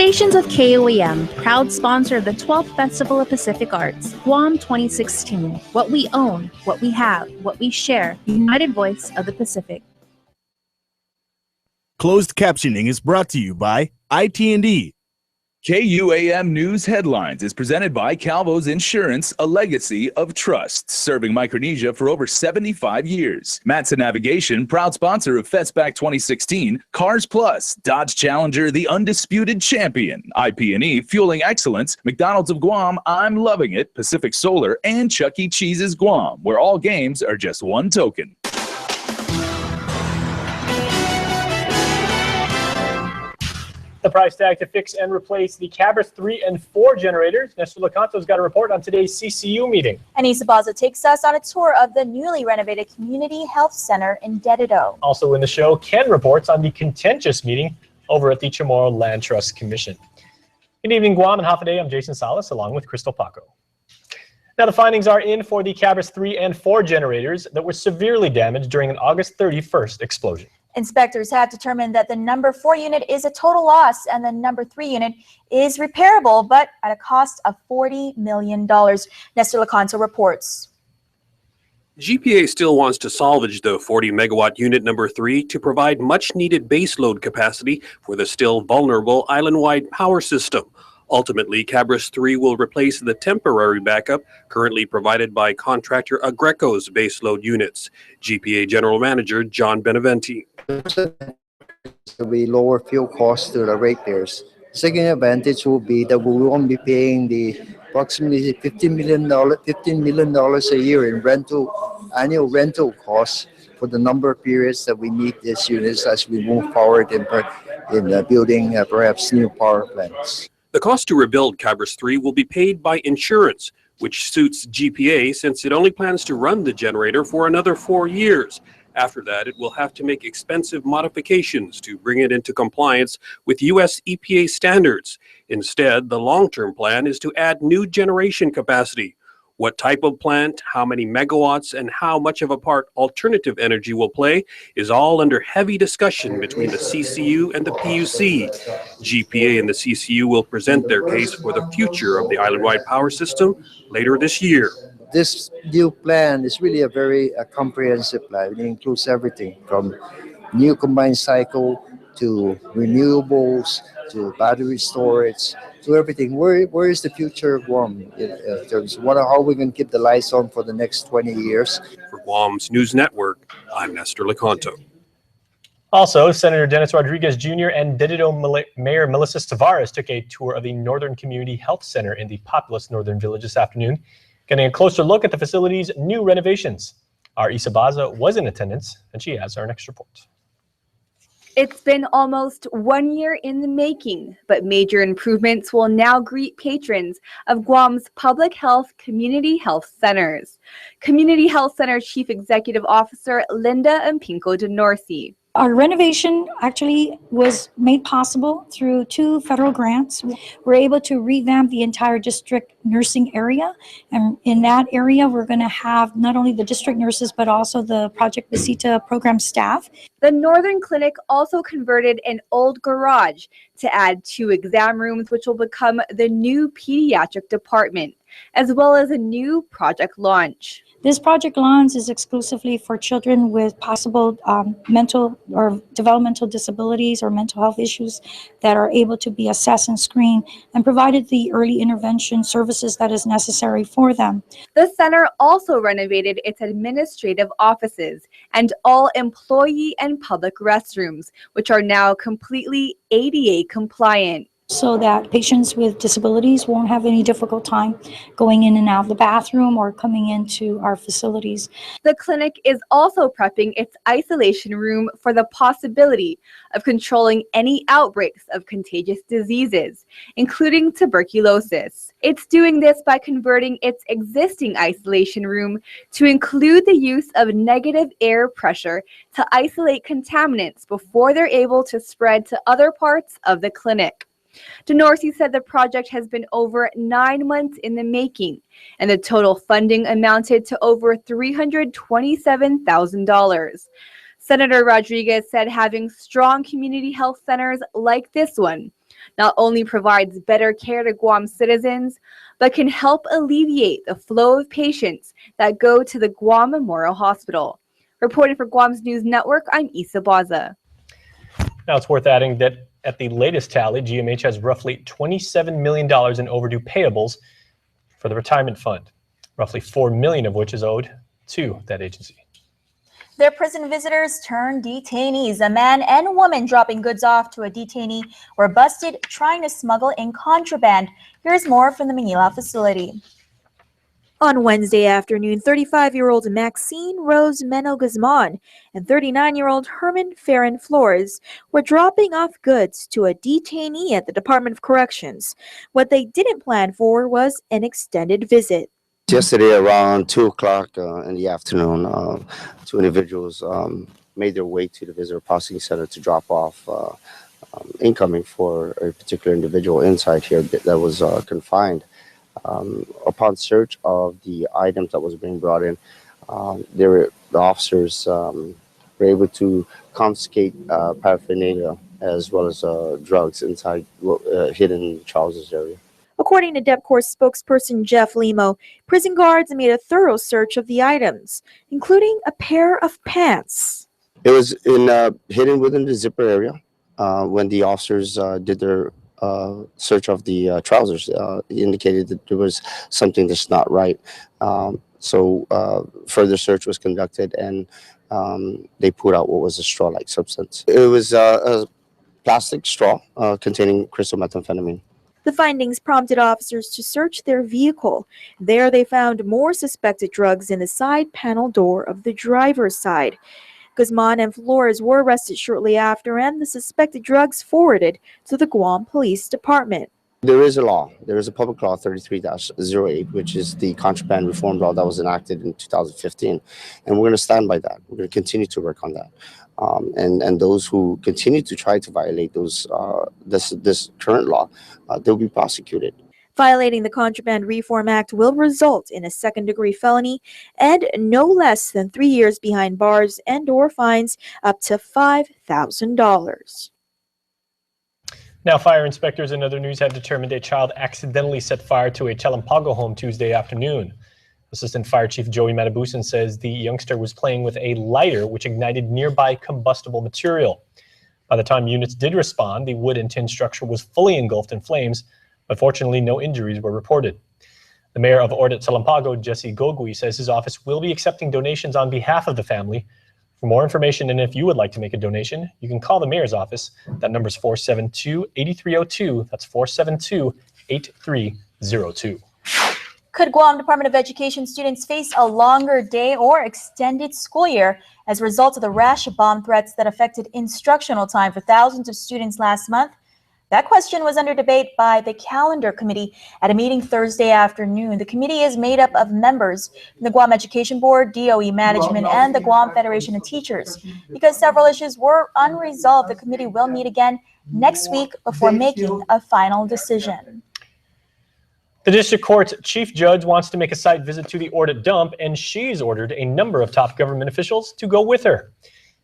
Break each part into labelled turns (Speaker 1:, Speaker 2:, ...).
Speaker 1: Creations of KUAM, proud sponsor of the 12th Festival of Pacific Arts, KUAM 2016. What we own, what we have, what we share, united voice of the Pacific.
Speaker 2: Closed captioning is brought to you by IT&E.
Speaker 3: KUAM News Headlines is presented by Calvo's Insurance, a legacy of trust, serving Micronesia for over 75 years. Matson Navigation, proud sponsor of FestBack 2016, Cars Plus, Dodge Challenger, the undisputed champion, IP&E, fueling excellence, McDonald's of Guam, I'm loving it, Pacific Solar, and Chuck E. Cheese's Guam, where all games are just one token.
Speaker 4: The price tag to fix and replace the Cabras 3 and 4 generators. Nestor Lecanto's got a report on today's CCU meeting.
Speaker 5: And Isa Baza takes us on a tour of the newly renovated Community Health Center in Dedido.
Speaker 4: Also in the show, Ken reports on the contentious meeting over at the Chamorro Land Trust Commission. Good evening, Guam and Hafaday. I'm Jason Salas along with Crystal Paco. Now the findings are in for the Cabras 3 and 4 generators that were severely damaged during an August 31st explosion. Inspectors have determined that the number 4 unit is a total loss and the number 3 unit is repairable, but at a cost of $40 million. Nestor Lecanto reports.
Speaker 6: GPA still wants to salvage the 40 megawatt unit number 3 to provide much needed baseload capacity for the still vulnerable island-wide power system. Ultimately, Cabras 3 will replace the temporary backup currently provided by contractor Agreco's baseload units. GPA General Manager John Beneventi.
Speaker 7: We lower fuel costs to the ratepayers. Second advantage will be that we won't be paying the approximately $15 million a year in annual rental costs for the number of periods that we need these units as we move forward in building perhaps new power plants.
Speaker 6: The cost to rebuild Cabras 3 will be paid by insurance, which suits GPA since it only plans to run the generator for another 4 years. After that, it will have to make expensive modifications to bring it into compliance with U.S. EPA standards. Instead, the long-term plan is to add new generation capacity. What type of plant, how many megawatts, and how much of a part alternative energy will play is all under heavy discussion between the CCU and the PUC. GPA and the CCU will present their case for the future of the island-wide power system later this year.
Speaker 7: This new plan is really a very comprehensive plan. It includes everything from new combined cycle to renewables to battery storage to everything. Where is the future of Guam in terms of how we can keep the lights on for the next 20 years?
Speaker 6: For Guam's News Network, I'm Nestor Lecanto.
Speaker 4: Also, Senator Dennis Rodriguez Jr. and Dedido Mayor Melissa Tavares took a tour of the Northern Community Health Center in the populous Northern Village this afternoon, getting a closer look at the facility's new renovations. Our Isa Baza was in attendance, and she has our next report.
Speaker 8: It's been almost 1 year in the making, but major improvements will now greet patrons of Guam's public health community health centers. Community Health Center Chief Executive Officer Linda Mpinko Denorsi.
Speaker 9: Our renovation actually was made possible through 2 federal grants. We're able to revamp the entire district nursing area. And in that area, we're going to have not only the district nurses, but also the Project Visita program staff.
Speaker 8: The Northern Clinic also converted an old garage to add 2 exam rooms, which will become the new pediatric department, as well as a new project launch.
Speaker 9: This project launch is exclusively for children with possible mental or developmental disabilities or mental health issues that are able to be assessed and screened and provided the early intervention services that is necessary for them.
Speaker 8: The center also renovated its administrative offices and all employee and public restrooms, which are now completely ADA compliant,
Speaker 9: so that patients with disabilities won't have any difficult time going in and out of the bathroom or coming into our facilities.
Speaker 8: The clinic is also prepping its isolation room for the possibility of controlling any outbreaks of contagious diseases, including tuberculosis. It's doing this by converting its existing isolation room to include the use of negative air pressure to isolate contaminants before they're able to spread to other parts of the clinic. Denorsi said the project has been over 9 months in the making, and the total funding amounted to over $327,000. Senator Rodriguez said having strong community health centers like this one not only provides better care to Guam citizens, but can help alleviate the flow of patients that go to the Guam Memorial Hospital. Reporting for Guam's News Network, I'm Isa Baza.
Speaker 4: Now it's worth adding that at the latest tally, GMH has roughly $27 million in overdue payables for the retirement fund, roughly $4 million of which is owed to that agency.
Speaker 5: Their prison visitors turned detainees. A man and woman dropping goods off to a detainee were busted trying to smuggle in contraband. Here's more from the Manila facility.
Speaker 10: On Wednesday afternoon, 35-year-old Maxine Rose Meno Guzman and 39-year-old Herman Ferrin Flores were dropping off goods to a detainee at the Department of Corrections. What they didn't plan for was an extended visit.
Speaker 11: Yesterday around 2 o'clock in the afternoon, two individuals made their way to the visitor processing center to drop off incoming for a particular individual inside here that was confined. Upon search of the items that was being brought in, the officers were able to confiscate paraphernalia as well as drugs inside hidden in the trousers area.
Speaker 10: According to DEPCOR spokesperson Jeff Limo, prison guards made a thorough search of the items, including a pair of pants.
Speaker 11: It was hidden within the zipper area. When the officers did their search of the trousers, indicated that there was something that's not right. So further search was conducted, and they pulled out what was a straw-like substance. It was a plastic straw containing crystal methamphetamine.
Speaker 10: The findings prompted officers to search their vehicle. There they found more suspected drugs in the side panel door of the driver's side. Guzman and Flores were arrested shortly after, and the suspected drugs forwarded to the Guam Police Department.
Speaker 11: There is a law. There is a public law 33-08, which is the contraband reform law that was enacted in 2015. And we're going to stand by that. We're going to continue to work on that. And those who continue to try to violate those this current law, they'll be prosecuted.
Speaker 10: Violating the Contraband Reform Act will result in a second-degree felony and no less than 3 years behind bars and/or fines up to $5,000.
Speaker 4: Now, fire inspectors in other news have determined a child accidentally set fire to a Chalampago home Tuesday afternoon. Assistant Fire Chief Joey Matabusan says the youngster was playing with a lighter which ignited nearby combustible material. By the time units did respond, the wood and tin structure was fully engulfed in flames, but fortunately no injuries were reported. The mayor of Ordet Chalampago, Jesse Gogui, says his office will be accepting donations on behalf of the family. For more information, and if you would like to make a donation, you can call the mayor's office. That number is 472-8302. That's 472-8302.
Speaker 5: Could Guam Department of Education students face a longer day or extended school year as a result of the rash of bomb threats that affected instructional time for thousands of students last month? That question was under debate by the Calendar Committee at a meeting Thursday afternoon. The committee is made up of members from the Guam Education Board, DOE Management, and the Guam Federation of Teachers. Because several issues were unresolved, the committee will meet again next week before making a final decision.
Speaker 4: The district court's chief judge wants to make a site visit to the Ordet dump, and she's ordered a number of top government officials to go with her.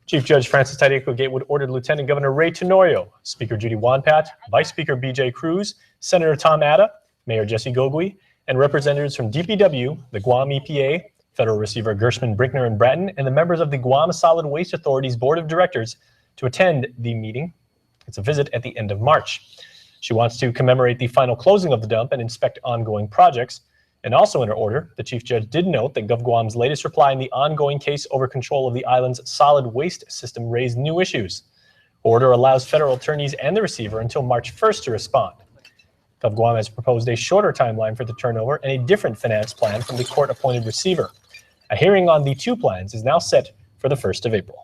Speaker 4: Chief Judge Francis Tadeko Gatewood ordered Lieutenant Governor Ray Tenorio, Speaker Judy Wanpat, Vice Speaker BJ Cruz, Senator Tom Atta, Mayor Jesse Gogui, and representatives from DPW, the Guam EPA, Federal Receiver Gershman, Brinkner, and Bratton, and the members of the Guam Solid Waste Authority's Board of Directors to attend the meeting. It's a visit at the end of March. She wants to commemorate the final closing of the dump and inspect ongoing projects. And also in her order, the Chief Judge did note that GovGuam's latest reply in the ongoing case over control of the island's solid waste system raised new issues. Order allows federal attorneys and the receiver until March 1st to respond. GovGuam has proposed a shorter timeline for the turnover and a different finance plan from the court-appointed receiver. A hearing on the two plans is now set for the 1st of April.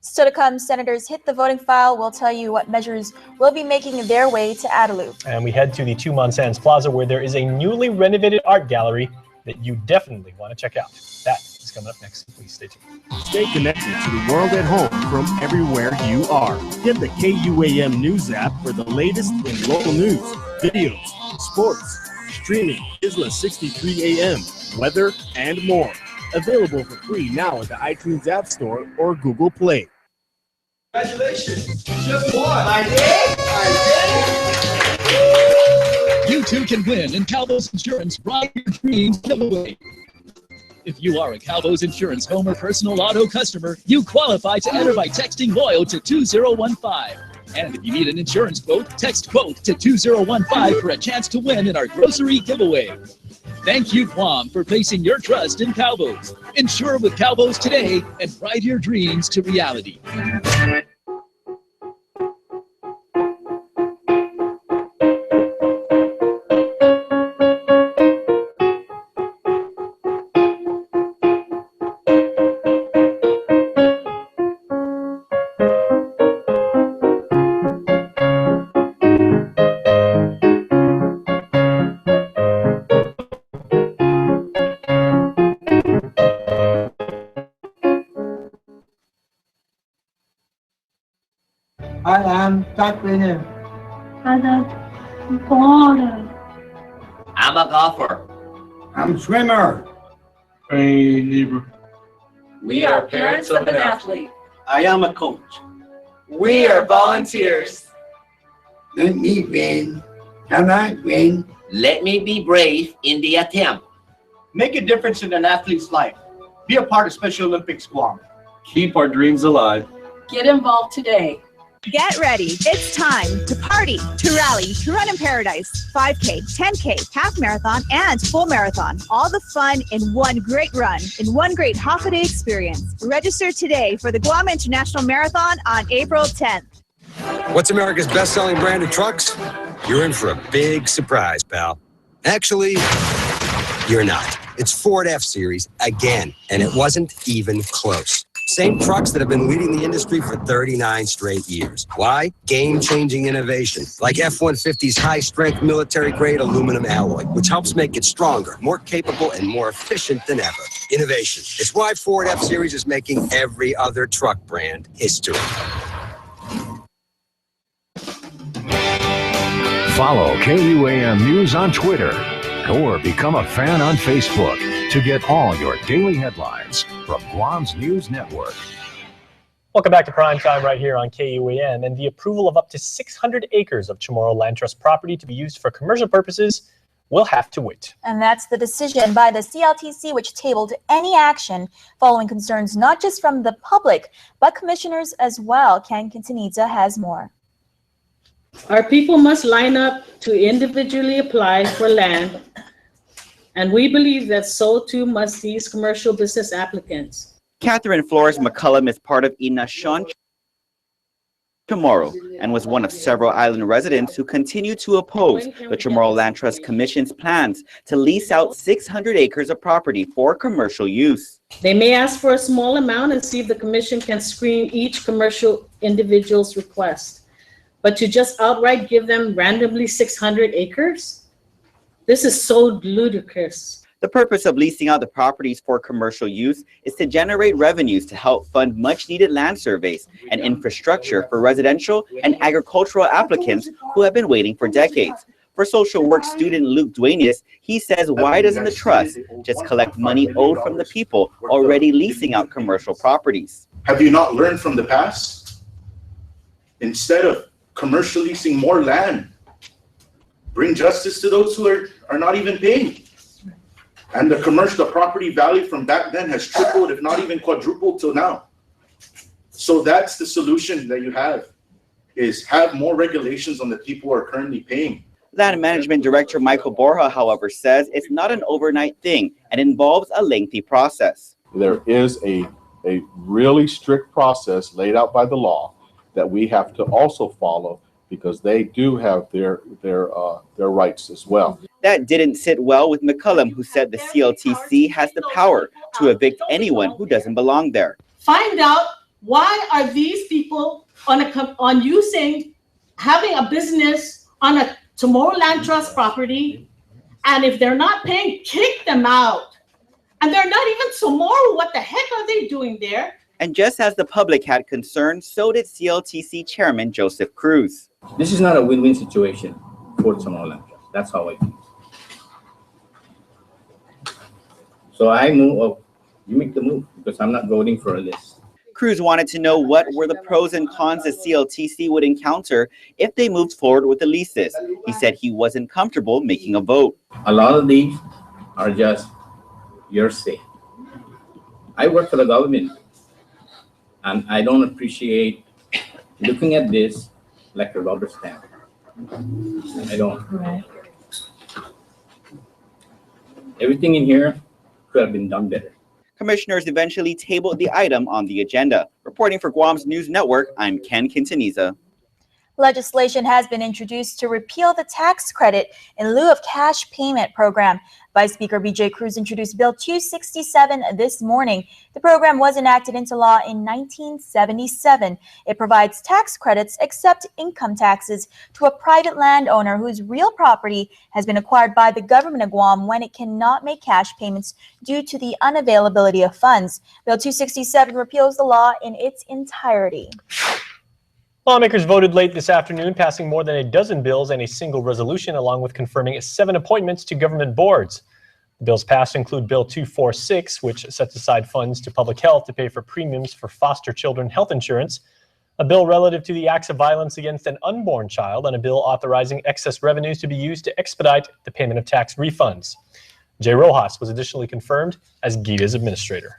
Speaker 5: Still to come, senators hit the voting file. We'll tell you what measures will be making their way to Adelup.
Speaker 4: And we head to the Tumon Sands Plaza, where there is a newly renovated art gallery that you definitely want to check out. That is coming up next. Please stay tuned.
Speaker 2: Stay connected to the world at home from everywhere you are. Get the KUAM News app for the latest in local news, videos, sports, streaming, Isla 63 AM, weather, and more. Available for free now at the iTunes App Store or Google Play.
Speaker 12: Congratulations! You just won! I did? You too can win in Calvo's Insurance Ride Your Dreams giveaway. If you are a Calvo's Insurance home or personal auto customer, you qualify to enter by texting LOYAL to 2015. And if you need an insurance quote, text QUOTE to 2015 for a chance to win in our grocery giveaway. Thank you, KUAM, for placing your trust in Calvo's. Insure with Calvo's today and ride your dreams to reality.
Speaker 13: I am track winner.
Speaker 9: I'm a baller.
Speaker 14: I'm a golfer.
Speaker 13: I'm swimmer.
Speaker 14: We are parents of an athlete. I am a coach. We are volunteers.
Speaker 13: Let me win. Can I win?
Speaker 14: Let me be brave in the attempt.
Speaker 15: Make a difference in an athlete's life. Be a part of Special Olympics KUAM.
Speaker 16: Keep our dreams alive.
Speaker 17: Get involved today.
Speaker 1: Get ready. It's time to party, to rally, to run in paradise. 5K, 10K, half marathon, and full marathon. All the fun in one great run, in one great half-a-day experience. Register today for the Guam International Marathon on April 10th.
Speaker 18: What's America's best-selling brand of trucks? You're in for a big surprise, pal. Actually, you're not. It's Ford F-Series again, and it wasn't even close. Same trucks that have been leading the industry for 39 straight years. Why? Game-changing innovation, like F-150's high-strength military-grade aluminum alloy, which helps make it stronger, more capable, and more efficient than ever. Innovation. It's why Ford F-Series is making every other truck brand history.
Speaker 19: Follow KUAM News on Twitter or become a fan on Facebook to get all your daily headlines from Guam's News Network.
Speaker 4: Welcome back to Primetime right here on KUAM. And the approval of up to 600 acres of Chamorro Land Trust property to be used for commercial purposes will have to wait.
Speaker 5: And that's the decision by the CLTC, which tabled any action following concerns not just from the public, but commissioners as well. Ken Quintanilla has more.
Speaker 17: Our people must line up to individually apply for land, and we believe that so too must these commercial business applicants.
Speaker 20: Catherine Flores McCullum is part of Inasyon Chamorro and was one of several island residents who continue to oppose the Chamorro Land Trust Commission's plans to lease out 600 acres of property for commercial use.
Speaker 17: They may ask for a small amount and see if the commission can screen each commercial individual's request. But to just outright give them randomly 600 acres? This is so ludicrous.
Speaker 20: The purpose of leasing out the properties for commercial use is to generate revenues to help fund much-needed land surveys and infrastructure for residential and agricultural applicants who have been waiting for decades. For social work student Luke Duenas, he says, why doesn't the trust just collect money owed from the people already leasing out commercial properties?
Speaker 21: Have you not learned from the past? Instead of commercial leasing more land, bring justice to those who are not even paying. And the commercial property value from back then has tripled, if not even quadrupled till now. So that's the solution that you have, is have more regulations on the people who are currently paying.
Speaker 20: Land Management Director Michael Borja, however, says it's not an overnight thing and involves a lengthy process.
Speaker 22: There is a really strict process laid out by the law that we have to also follow, because they do have their rights as well.
Speaker 20: That didn't sit well with McCullum, who said the CLTC has the power to evict anyone who doesn't belong there.
Speaker 17: Find out why are these people on using, having a business on a Chamorro Land Trust property, and if they're not paying, kick them out. And they're not even Chamorro. What the heck are they doing there?
Speaker 20: And just as the public had concerns, so did CLTC Chairman Joseph Cruz.
Speaker 23: This is not a win-win situation for Chamorro Land Trust. That's how I feel. So I move, you make the move, because I'm not voting for a list.
Speaker 20: Cruz wanted to know what were the pros and cons that CLTC would encounter if they moved forward with the leases. He said he wasn't comfortable making a vote.
Speaker 23: A lot of these are just your say. I work for the government, and I don't appreciate looking at this like a rubber stamp. I don't.
Speaker 5: Right.
Speaker 23: Everything in here could have been done better.
Speaker 20: Commissioners eventually tabled the item on the agenda. Reporting for Guam's News Network, I'm Ken Quintaniza.
Speaker 5: Legislation has been introduced to repeal the tax credit in lieu of cash payment program. Vice Speaker BJ Cruz introduced Bill 267 this morning. The program was enacted into law in 1977. It provides tax credits except income taxes to a private landowner whose real property has been acquired by the government of Guam when it cannot make cash payments due to the unavailability of funds. Bill 267 repeals the law in its entirety.
Speaker 4: Lawmakers voted late this afternoon, passing more than a dozen bills and a single resolution, along with confirming 7 appointments to government boards. The bills passed include Bill 246, which sets aside funds to public health to pay for premiums for foster children health insurance, a bill relative to the acts of violence against an unborn child, and a bill authorizing excess revenues to be used to expedite the payment of tax refunds. Jay Rojas was additionally confirmed as GIDA's administrator.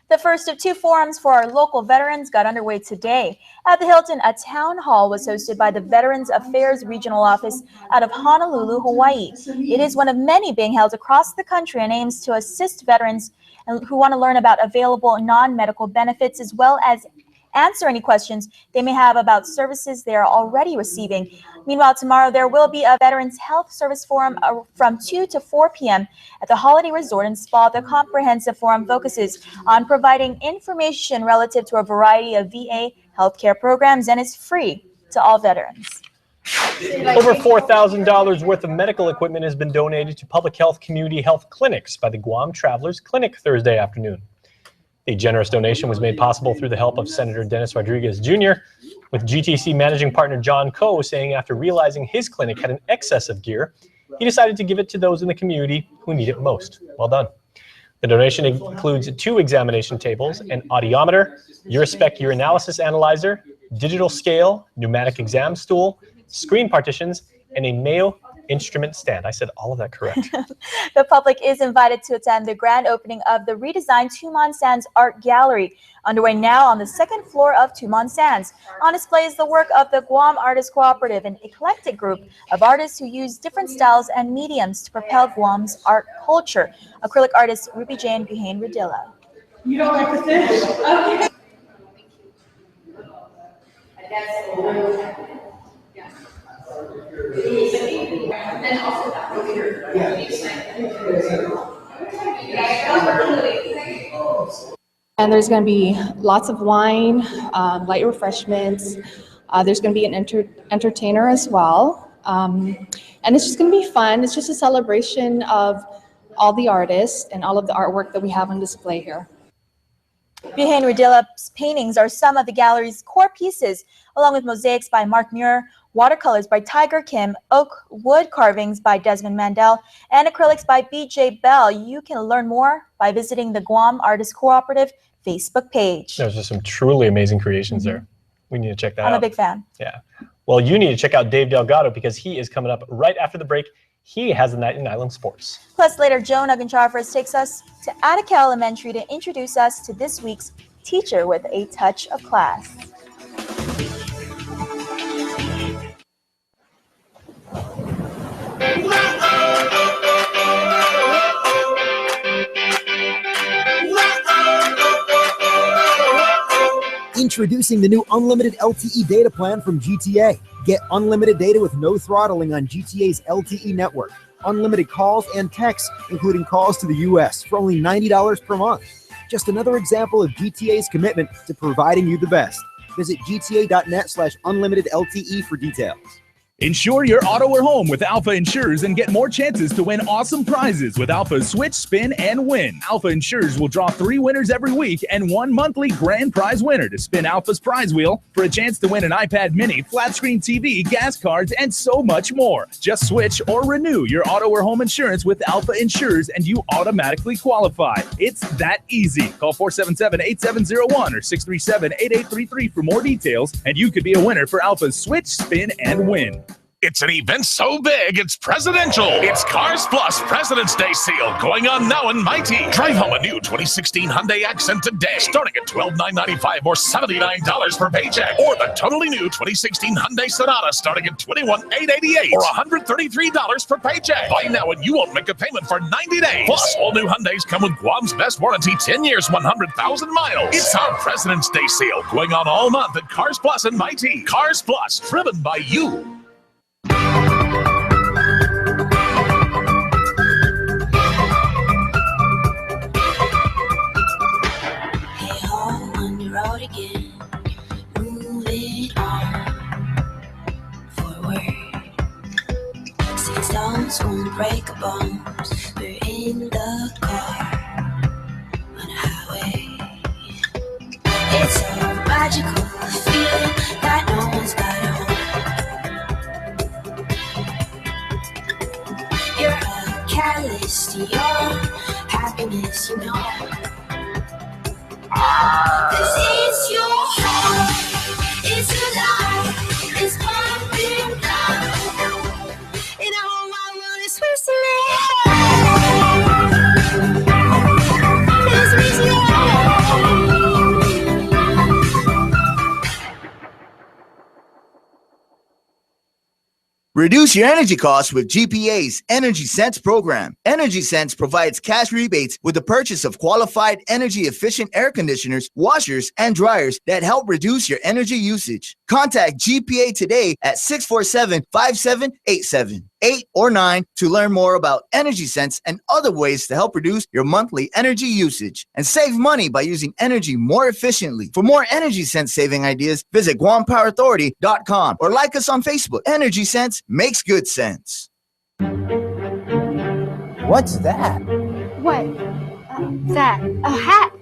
Speaker 5: The first of 2 forums for our local veterans got underway today. At the Hilton, a town hall was hosted by the Veterans Affairs Regional Office out of Honolulu, Hawaii. It is one of many being held across the country and aims to assist veterans who want to learn about available non-medical benefits, as well as answer any questions they may have about services they are already receiving. Meanwhile, tomorrow there will be a Veterans Health Service Forum from 2 to 4 p.m. at the Holiday Resort and Spa. The comprehensive forum focuses on providing information relative to a variety of VA healthcare programs and is free to all veterans.
Speaker 4: Over $4,000 worth of medical equipment has been donated to public health community health clinics by the Guam Travelers Clinic Thursday afternoon. The generous donation was made possible through the help of Senator Dennis Rodriguez Jr., with GTC managing partner John Coe saying after realizing his clinic had an excess of gear, he decided to give it to those in the community who need it most. Well done. The donation includes 2 examination tables, an audiometer, Urispec urinalysis analyzer, digital scale, pneumatic exam stool, screen partitions, and a Mayo instrument stand. I said all of that correct.
Speaker 5: The public is invited to attend the grand opening of the redesigned Tumon Sands Art Gallery, underway now on the 2nd floor of Tumon Sands. On display is the work of the Guam Artists Cooperative, an eclectic group of artists who use different styles and mediums to propel Guam's art culture. Acrylic artist Ruby Jane Buhain Radilla.
Speaker 14: You don't like the fish? Okay.
Speaker 3: And there's going to be lots of wine, light refreshments. There's going to be an entertainer as well. And it's just going to be fun. It's just a celebration of all the artists and all of the artwork that we have on display here.
Speaker 5: Buhain Radilla's paintings are some of the gallery's core pieces, along with mosaics by Mark Muir, watercolors by Tiger Kim, oak wood carvings by Desmond Mandel, and acrylics by BJ Bell. You can learn more by visiting the Guam Artists Cooperative Facebook page.
Speaker 4: There's just some truly amazing creations there. We need to check that out.
Speaker 5: I'm a big fan.
Speaker 4: Yeah. Well, you need to check out Dave Delgado because he is coming up right after the break. He has the Night in Island Sports.
Speaker 5: Plus later, Joan Ugancharfers takes us to Attica Elementary to introduce us to this week's Teacher with a Touch of Class.
Speaker 6: Introducing the new unlimited LTE data plan from GTA. Get unlimited data with no throttling on GTA's LTE network. Unlimited calls and texts, including calls to the U.S. for only $90 per month. Just another example of GTA's commitment to providing you the best. Visit gta.net/unlimited LTE for details.
Speaker 7: Insure your auto or home with Alpha Insurers and get more chances to win awesome prizes with Alpha's Switch, Spin, and Win. Alpha Insurers will draw 3 winners every week and 1 monthly grand prize winner to spin Alpha's prize wheel for a chance to win an iPad mini, flat screen TV, gas cards, and so much more. Just switch or renew your auto or home insurance with Alpha Insurers and you automatically qualify. It's that easy. Call 477-8701 or 637-8833 for more details, and you could be a winner for Alpha's Switch, Spin, and Win.
Speaker 8: It's an event so big, it's presidential. It's Cars Plus President's Day sale going on now in Mighty. Drive home a new 2016 Hyundai Accent today, starting at $12,995 or $79 per paycheck. Or the totally new 2016 Hyundai Sonata, starting at $21,888 or $133 per paycheck. Buy now and you won't make a payment for 90 days. Plus, all new Hyundais come with Guam's best warranty, 10 years, 100,000 miles. It's our President's Day sale going on all month at Cars Plus and Mighty. Cars Plus, driven by you.
Speaker 11: Road again, moving on forward. 6 stones won't break a bone. We're in the car on a highway. It's a magical feeling that no one's got home. You're a catalyst to your happiness, you know. This is your home, it's alive, it's pumping blood. And all my world is
Speaker 24: Reduce your energy costs with GPA's Energy Sense program. Energy Sense provides cash rebates with the purchase of qualified energy-efficient air conditioners, washers, and dryers that help reduce your energy usage. Contact GPA today at 647-5787, 8 or 9 to learn more about Energy Sense and other ways to help reduce your monthly energy usage and save money by using energy more efficiently. For more Energy Sense saving ideas, visit GuamPowerAuthority.com or like us on Facebook. Energy Sense makes good sense.
Speaker 25: What's that?
Speaker 26: What? That? A hat.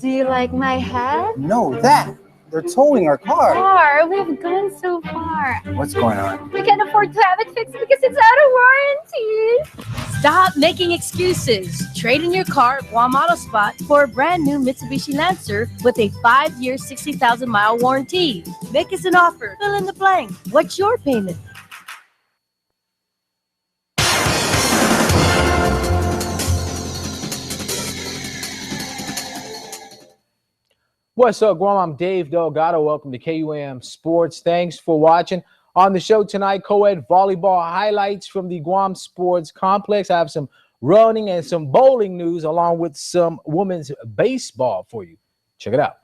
Speaker 26: Do you like my hat?
Speaker 25: No, that. They're towing our car.
Speaker 26: We've gone so far.
Speaker 25: What's going on?
Speaker 26: We can't afford to have it fixed because it's out of warranty.
Speaker 27: Stop making excuses. Trade in your car at Guam Auto Spot for a brand new Mitsubishi Lancer with a 5-year, 60,000-mile warranty. Make us an offer. Fill in the blank. What's your payment?
Speaker 28: What's up, Guam? I'm Dave Delgado. Welcome to KUAM Sports. Thanks for watching. On the show tonight, co-ed volleyball highlights from the Guam Sports Complex. I have some running and some bowling news along with some women's baseball for you. Check it out.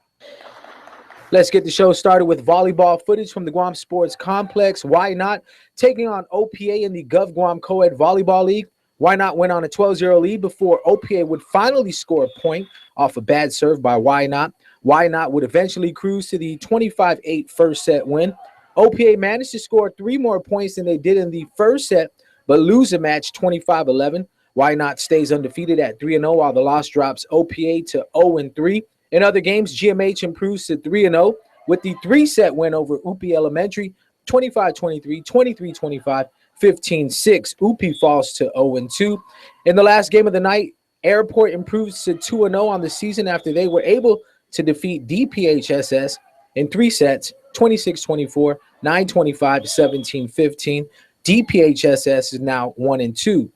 Speaker 28: Let's get the show started with volleyball footage from the Guam Sports Complex. Why Not taking on OPA in the Gov Guam Co-ed Volleyball League. Why Not went on a 12-0 lead before OPA would finally score a point off a bad serve by Why Not. Why Not would eventually cruise to the 25-8 first set win. OPA managed to score 3 more points than they did in the first set, but lose the match 25-11. Why Not stays undefeated at 3-0, while the loss drops OPA to 0-3. In other games, GMH improves to 3-0 with the 3-set win over Upi Elementary, 25-23, 23-25, 15-6. Upi falls to 0-2. In the last game of the night, Airport improves to 2-0 on the season after they were able to defeat DPHSS in 3 sets, 26-24, 9-25, 17-15. DPHSS is now 1-2.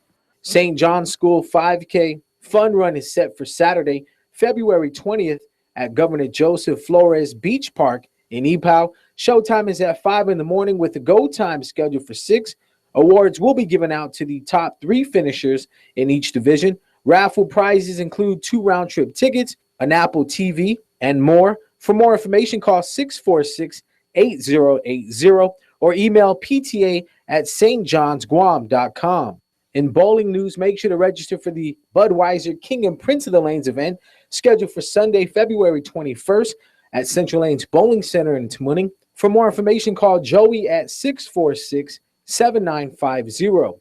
Speaker 28: St. John's School 5K Fun Run is set for Saturday, February 20th at Governor Joseph Flores Beach Park in Ipao. Showtime is at 5 in the morning with the go time scheduled for 6. Awards will be given out to the top 3 finishers in each division. Raffle prizes include 2 round-trip tickets, an Apple TV, and more. For more information, call 646-8080 or email pta@stjohnsguam.com. In bowling news, make sure to register for the Budweiser King and Prince of the Lanes event scheduled for Sunday, February 21st at Central Lanes Bowling Center in Tamuning. For more information, call Joey at 646-7950.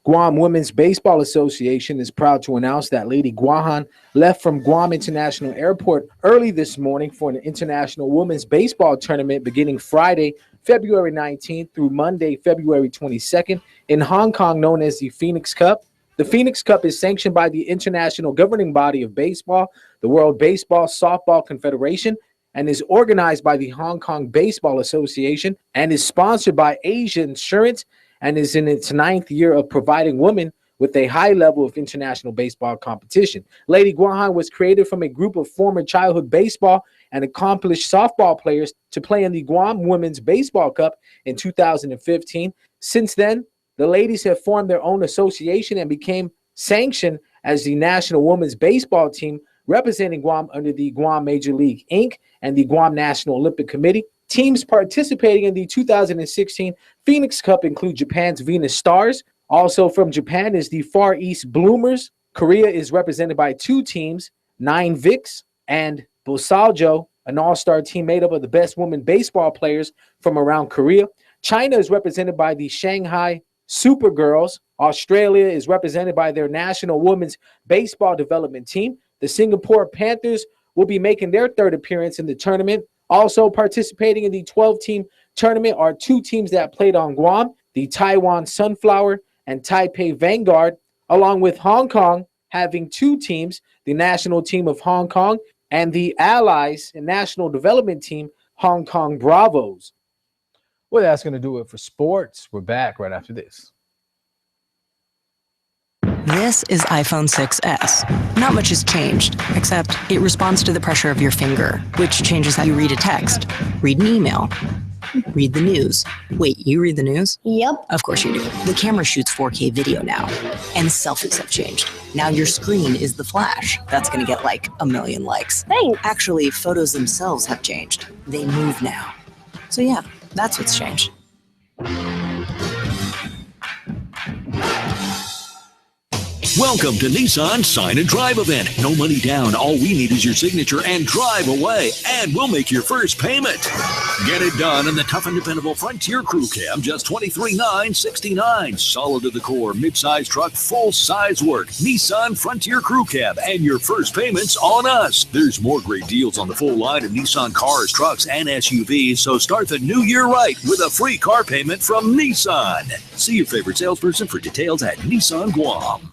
Speaker 28: Guam Women's Baseball Association is proud to announce that Lady Guahan left from Guam International Airport early this morning for an international women's baseball tournament beginning Friday, February 19th through Monday, February 22nd in Hong Kong, known as the Phoenix Cup. The Phoenix Cup is sanctioned by the international governing body of baseball, the World Baseball Softball Confederation, and is organized by the Hong Kong Baseball Association and is sponsored by Asia Insurance and is in its 9th year of providing women with a high level of international baseball competition. Lady Guahan was created from a group of former childhood baseball and accomplished softball players to play in the Guam Women's Baseball Cup in 2015. Since then, the ladies have formed their own association and became sanctioned as the national women's baseball team, representing Guam under the Guam Major League Inc. and the Guam National Olympic Committee. Teams participating in the 2016 Phoenix Cup include Japan's Venus Stars. Also from Japan is the Far East Bloomers. Korea is represented by 2 teams, Nine Vics and Bosaljo, an all-star team made up of the best women baseball players from around Korea. China is represented by the Shanghai Supergirls. Australia is represented by their national women's baseball development team. The Singapore Panthers will be making their 3rd appearance in the tournament. Also participating in the 12-team tournament are 2 teams that played on Guam, the Taiwan Sunflower and Taipei Vanguard, along with Hong Kong having 2 teams, the national team of Hong Kong and the Allies and National Development Team, Hong Kong Bravos. Well, that's going to do it for sports. We're back right after this.
Speaker 1: This is iPhone 6s. Not much has changed, except it responds to the pressure of your finger, which changes how you read a text, read an email, read the news. Wait, you read the news?
Speaker 2: Yep.
Speaker 1: Of course you do. The camera shoots 4K video now, and selfies have changed. Now your screen is the flash. That's gonna get like 1 million likes.
Speaker 2: Thanks.
Speaker 1: Actually, photos themselves have changed. They move now. So yeah, that's what's changed.
Speaker 9: Welcome to Nissan Sign and Drive event. No money down. All we need is your signature and drive away. And we'll make your first payment. Get it done in the tough and dependable Frontier Crew Cab, just $23,969. Solid to the core, mid-size truck, full-size work. Nissan Frontier Crew Cab, and your first payment's on us. There's more great deals on the full line of Nissan cars, trucks, and SUVs, so start the new year right with a free car payment from Nissan. See your favorite salesperson for details at Nissan Guam.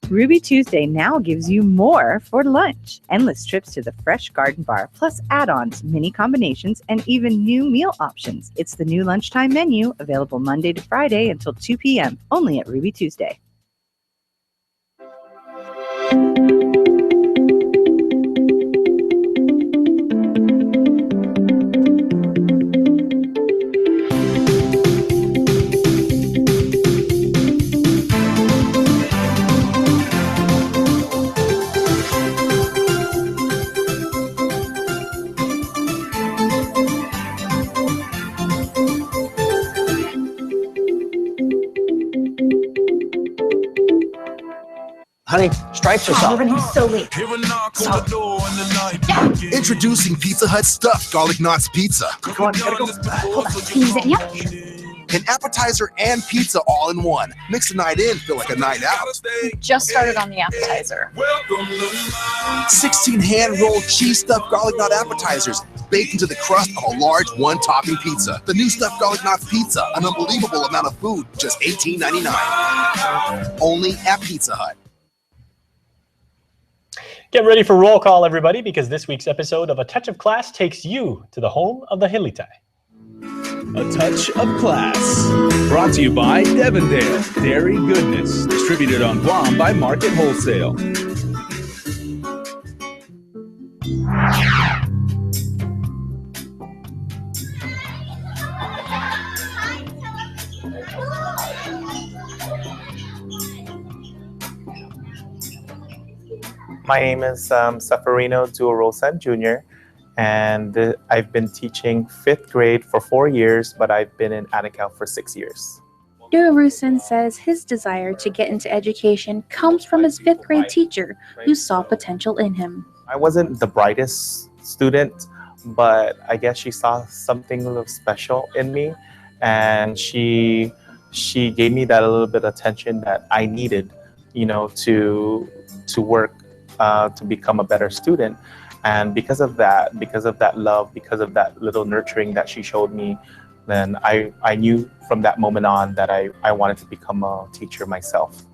Speaker 10: Ruby Tuesday now gives you more for lunch. Endless trips to the Fresh Garden Bar, plus add-ons, mini combinations, and even new meal options. It's the new lunchtime menu, available Monday to Friday until 2 p.m., only at Ruby Tuesday.
Speaker 12: Honey, stripes are soft.
Speaker 2: He's so late.
Speaker 13: Introducing Pizza Hut Stuffed Garlic Knots Pizza.
Speaker 12: Come on, gotta go.
Speaker 2: Hold on. Can you zip me up?
Speaker 13: An appetizer and pizza all in one. Makes the night in feel like a night out.
Speaker 2: Just started on the appetizer.
Speaker 13: 16 hand-rolled cheese stuffed garlic knot appetizers baked into the crust of a large one-topping pizza. The new stuffed garlic knots pizza, an unbelievable amount of food, just $18.99. Only at Pizza Hut.
Speaker 4: Get ready for roll call, everybody, because this week's episode of A Touch of Class takes you to the home of the Hilitai.
Speaker 7: A Touch of Class. Brought to you by Devondale Dairy Goodness. Distributed on Guam by Market Wholesale.
Speaker 15: My name is Seferino Duorosan Jr., and I've been teaching 5th grade for 4 years, but I've been in Anacal for 6 years.
Speaker 16: Duorosan says his desire to get into education comes from his 5th grade teacher who saw potential in him.
Speaker 15: I wasn't the brightest student, but I guess she saw something a little special in me, and she gave me that a little bit of attention that I needed, to work to become a better student. And because of that love, because of that little nurturing that she showed me, then I knew from that moment on that I wanted to become a teacher myself.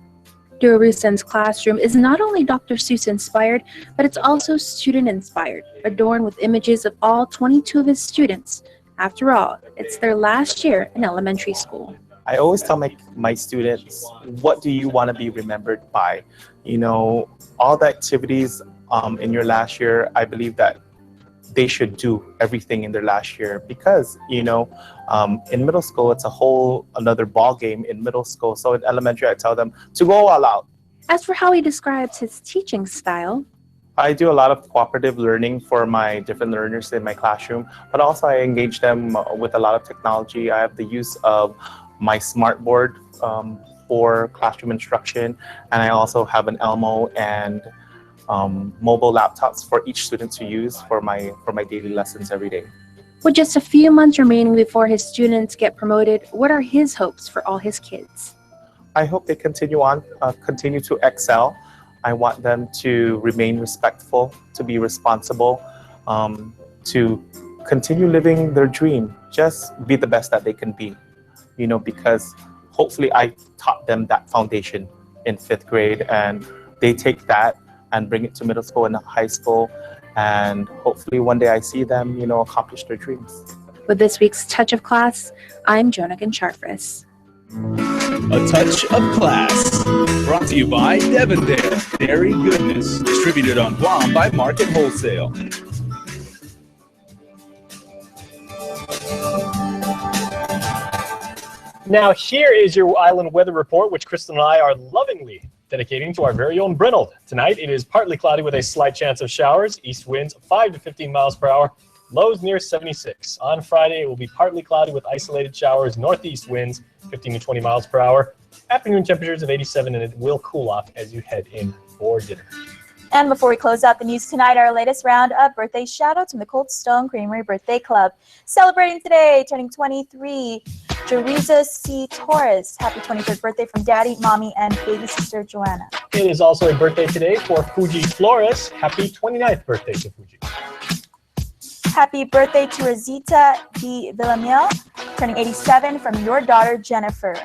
Speaker 16: Durusen's classroom is not only Dr. Seuss inspired, but it's also student inspired, adorned with images of all 22 of his students. After all, it's their last year in elementary school.
Speaker 15: I always tell my students, what do you want to be remembered by? All the activities in your last year, I believe that they should do everything in their last year, because in middle school it's a whole another ball game in middle school. So in elementary I tell them to go all out.
Speaker 16: As for how he describes his teaching style,
Speaker 15: I do a lot of cooperative learning for my different learners in my classroom, but also I engage them with a lot of technology. I have the use of my smart board for classroom instruction, and I also have an Elmo and mobile laptops for each student to use for my daily lessons every day.
Speaker 16: with just a few months remaining before his students get promoted, what are his hopes for all his kids?
Speaker 15: I hope they continue to excel. I want them to remain respectful, to be responsible, to continue living their dream. Just be the best that they can be, because hopefully I taught them that foundation in 5th grade, and they take that and bring it to middle school and high school, and hopefully one day I see them, accomplish their dreams.
Speaker 16: With this week's Touch of Class, I'm Jonagan Charfris.
Speaker 7: A Touch of Class, brought to you by Devondale Dairy Goodness, distributed on Guam by Market Wholesale.
Speaker 4: Now here is your island weather report, which Crystal and I are lovingly dedicating to our very own Brinold. Tonight it is partly cloudy with a slight chance of showers, east winds 5 to 15 miles per hour, lows near 76. On Friday it will be partly cloudy with isolated showers, northeast winds 15 to 20 miles per hour, afternoon temperatures of 87, and it will cool off as you head in for dinner.
Speaker 5: And before we close out the news tonight, our latest round of birthday shout-outs from the Cold Stone Creamery Birthday Club. Celebrating today, turning 23, Jereza C. Torres. Happy 23rd birthday from Daddy, Mommy, and baby sister Joanna.
Speaker 4: It is also a birthday today for Fuji Flores. Happy 29th birthday to Fuji.
Speaker 5: Happy birthday to Rosita D. Villamil, turning 87, from your daughter Jennifer.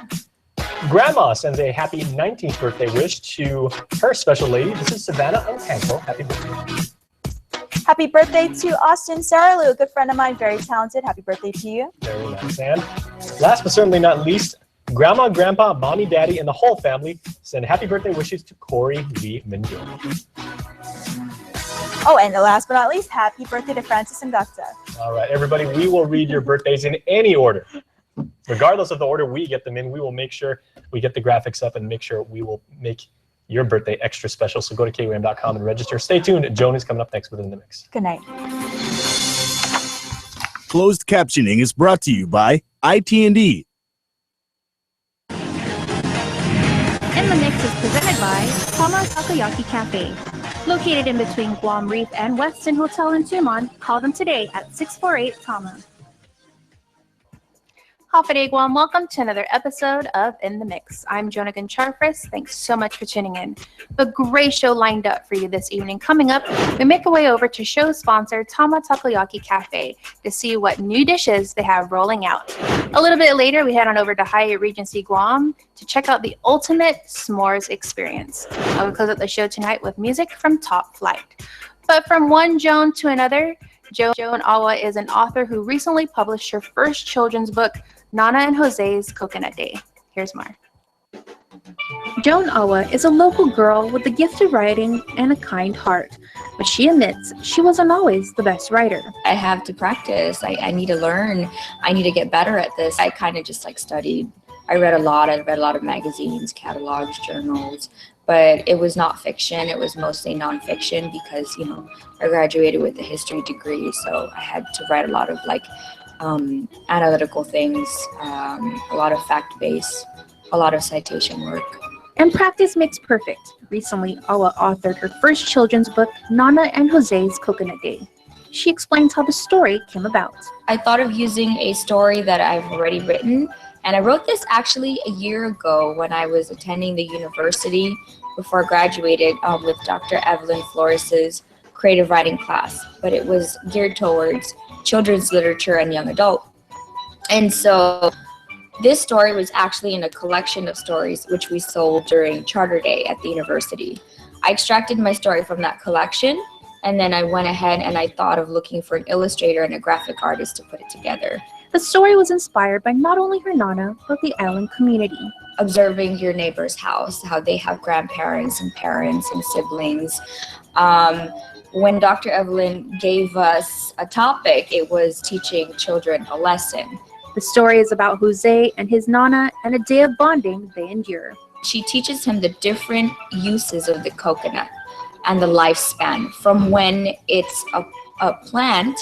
Speaker 4: Grandma sends a happy 19th birthday wish to her special lady. This is Savannah Untanko. Happy birthday.
Speaker 5: Happy birthday to Austin Saralu, a good friend of mine, very talented. Happy birthday to you.
Speaker 4: Very nice. And last but certainly not least, Grandma, Grandpa, Mommy, Daddy, and the whole family send happy birthday wishes to Corey V. Mendiola.
Speaker 5: Oh, and last but not least, happy birthday to Francis and Gupta.
Speaker 4: All right, everybody, we will read your birthdays in any order. Regardless of the order we get them in, we will make sure we get the graphics up and make sure we will make your birthday extra special. So go to KUAM.com and register. Stay tuned. Joan is coming up next within the mix.
Speaker 5: Good night.
Speaker 12: Closed captioning is brought to you by IT&E.
Speaker 16: In the Mix is presented by Tama Takoyaki Cafe. Located in between Guam Reef and Westin Hotel in Tumon, call them today at 648-TAMA. Hafa Guam, welcome to another episode of In the Mix. I'm Jonagan Charfris. Thanks so much for tuning in. A great show lined up for you this evening. Coming up, we make our way over to show sponsor Tama Takoyaki Cafe to see what new dishes they have rolling out. A little bit later, we head on over to Hyatt Regency Guam to check out the ultimate s'mores experience. I will close out the show tonight with music from Top Flight. But from one Joan to another, Joan Awa is an author who recently published her first children's book, Nana and Jose's Coconut Day. Here's more. Joan Awa is a local girl with the gift of writing and a kind heart, but she admits she wasn't always the best writer.
Speaker 17: I have to practice. I need to learn. I need to get better at this. I kind of just studied. I read a lot. I read a lot of magazines, catalogs, journals, but it was not fiction. It was mostly nonfiction because, I graduated with a history degree, so I had to write a lot of analytical things, a lot of fact-based, a lot of citation work.
Speaker 16: And practice makes perfect. Recently, Awa authored her first children's book, Nana and Jose's Coconut Day. She explains how the story came about.
Speaker 17: I thought of using a story that I've already written, and I wrote this actually a year ago when I was attending the university before I graduated with Dr. Evelyn Flores's creative writing class, but it was geared towards children's literature and young adult. And so this story was actually in a collection of stories which we sold during Charter Day at the university. I extracted my story from that collection, and then I went ahead and I thought of looking for an illustrator and a graphic artist to put it together.
Speaker 16: The story was inspired by not only her Nana, but the island community.
Speaker 17: Observing your neighbor's house, how they have grandparents and parents and siblings. When Dr. Evelyn gave us a topic, it was teaching children a lesson.
Speaker 16: The story is about Jose and his Nana and a day of bonding they endure.
Speaker 17: She teaches him the different uses of the coconut and the lifespan, from when it's a plant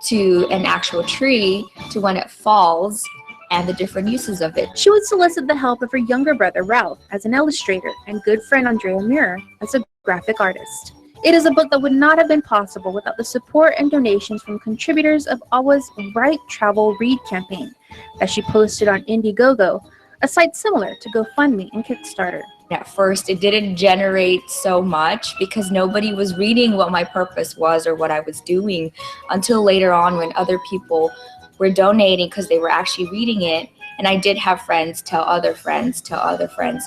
Speaker 17: to an actual tree to when it falls, and the different uses of it.
Speaker 16: She would solicit the help of her younger brother Ralph as an illustrator and good friend Andrea Muir as a graphic artist. It is a book that would not have been possible without the support and donations from contributors of Awa's Write Travel Read campaign that she posted on Indiegogo, a site similar to GoFundMe and Kickstarter.
Speaker 17: At first, it didn't generate so much because nobody was reading what my purpose was or what I was doing until later on when other people were donating because they were actually reading it. And I did have friends tell other friends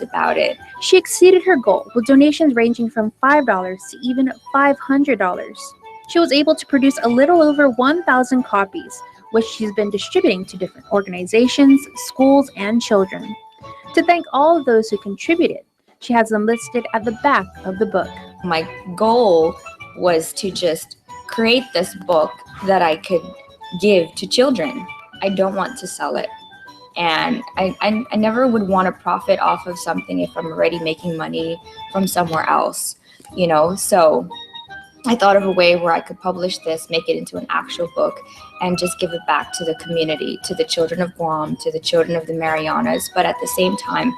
Speaker 17: about it.
Speaker 16: She exceeded her goal with donations ranging from $5 to even $500. She was able to produce a little over 1,000 copies, which she's been distributing to different organizations, schools, and children. To thank all of those who contributed, she has them listed at the back of the book.
Speaker 17: My goal was to just create this book that I could give to children. I don't want to sell it. And I never would want to profit off of something if I'm already making money from somewhere else, you know? So I thought of a way where I could publish this, make it into an actual book, and just give it back to the community, to the children of Guam, to the children of the Marianas, but at the same time,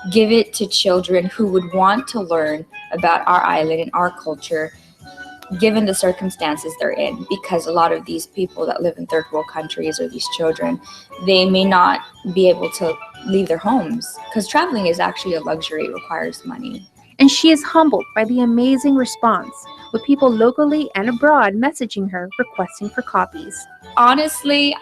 Speaker 17: give it to children who would want to learn about our island and our culture, given the circumstances they're in, because a lot of these people that live in third world countries, or these children, they may not be able to leave their homes because traveling is actually a luxury. It requires money.
Speaker 16: And she is humbled by the amazing response, with people locally and abroad messaging her requesting for copies.
Speaker 17: Honestly,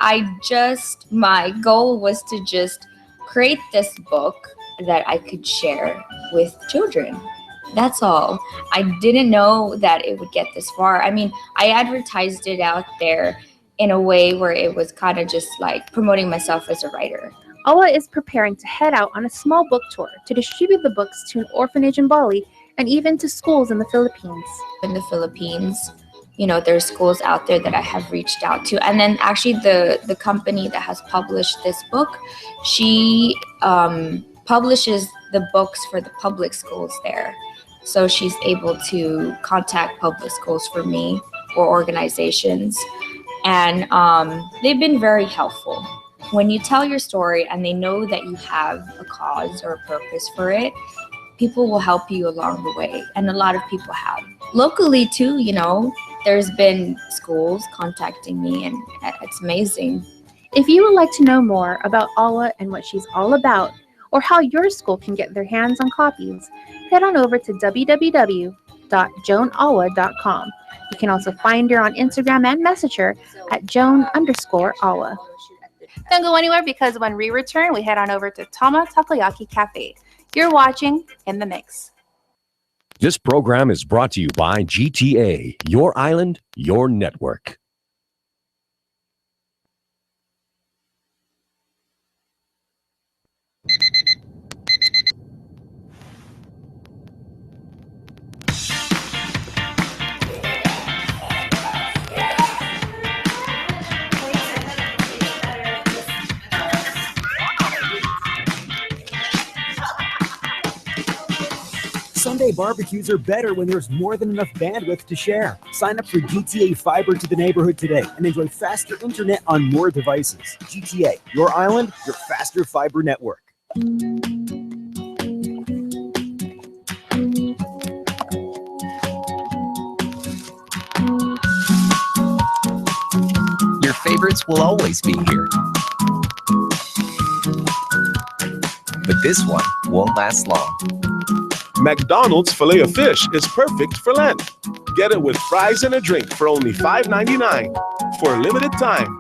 Speaker 17: my goal was to just create this book that I could share with children. That's all. I didn't know that it would get this far. I mean, I advertised it out there in a way where it was kind of just like promoting myself as a writer.
Speaker 16: Awa is preparing to head out on a small book tour to distribute the books to an orphanage in Bali and even to schools in the Philippines.
Speaker 17: In the Philippines, you know, there's schools out there that I have reached out to. And then actually the company that has published this book, she publishes the books for the public schools there. So she's able to contact public schools for me or organizations. And they've been very helpful. When you tell your story and they know that you have a cause or a purpose for it, people will help you along the way. And a lot of people have. Locally too, you know, there's been schools contacting me, and it's amazing.
Speaker 16: If you would like to know more about Awa and what she's all about, or how your school can get their hands on copies, head on over to www.joanawa.com. You can also find her on Instagram and message her at Joan_Awa. Don't go anywhere, because when we return, we head on over to Tama Takoyaki Cafe. You're watching In the Mix.
Speaker 3: This program is brought to you by GTA, your island, your network.
Speaker 6: Sunday barbecues are better when there's more than enough bandwidth to share. Sign up for GTA Fiber to the neighborhood today and enjoy faster internet on more devices. GTA, your island, your faster fiber network.
Speaker 8: favorites will always be here. But this one won't last long.
Speaker 14: McDonald's Filet-O-Fish is perfect for Lent. Get it with fries and a drink for only $5.99 for a limited time.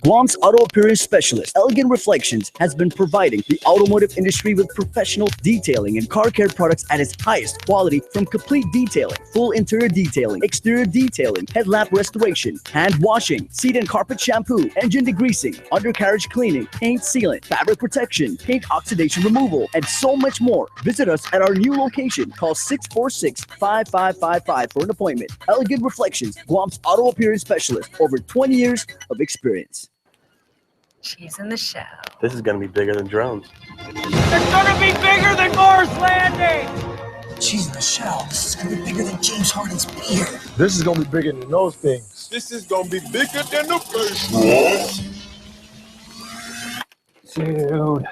Speaker 18: Guam's auto appearance specialist, Elegant Reflections, has been providing the automotive industry with professional detailing and car care products at its highest quality, from complete detailing, full interior detailing, exterior detailing, headlamp restoration, hand washing, seat and carpet shampoo, engine degreasing, undercarriage cleaning, paint sealant, fabric protection, paint oxidation removal, and so much more. Visit us at our new location. Call 646-5555 for an appointment. Elegant Reflections, Guam's auto appearance specialist, over 20 years of experience.
Speaker 19: Cheese in the shell.
Speaker 20: This is gonna be bigger than drones.
Speaker 21: It's gonna be bigger than Mars Landing!
Speaker 18: Cheese in the shell. This is gonna be bigger than James Harden's beer.
Speaker 20: This is gonna be bigger than those things.
Speaker 14: This is gonna be bigger than the baseball.
Speaker 21: Dude,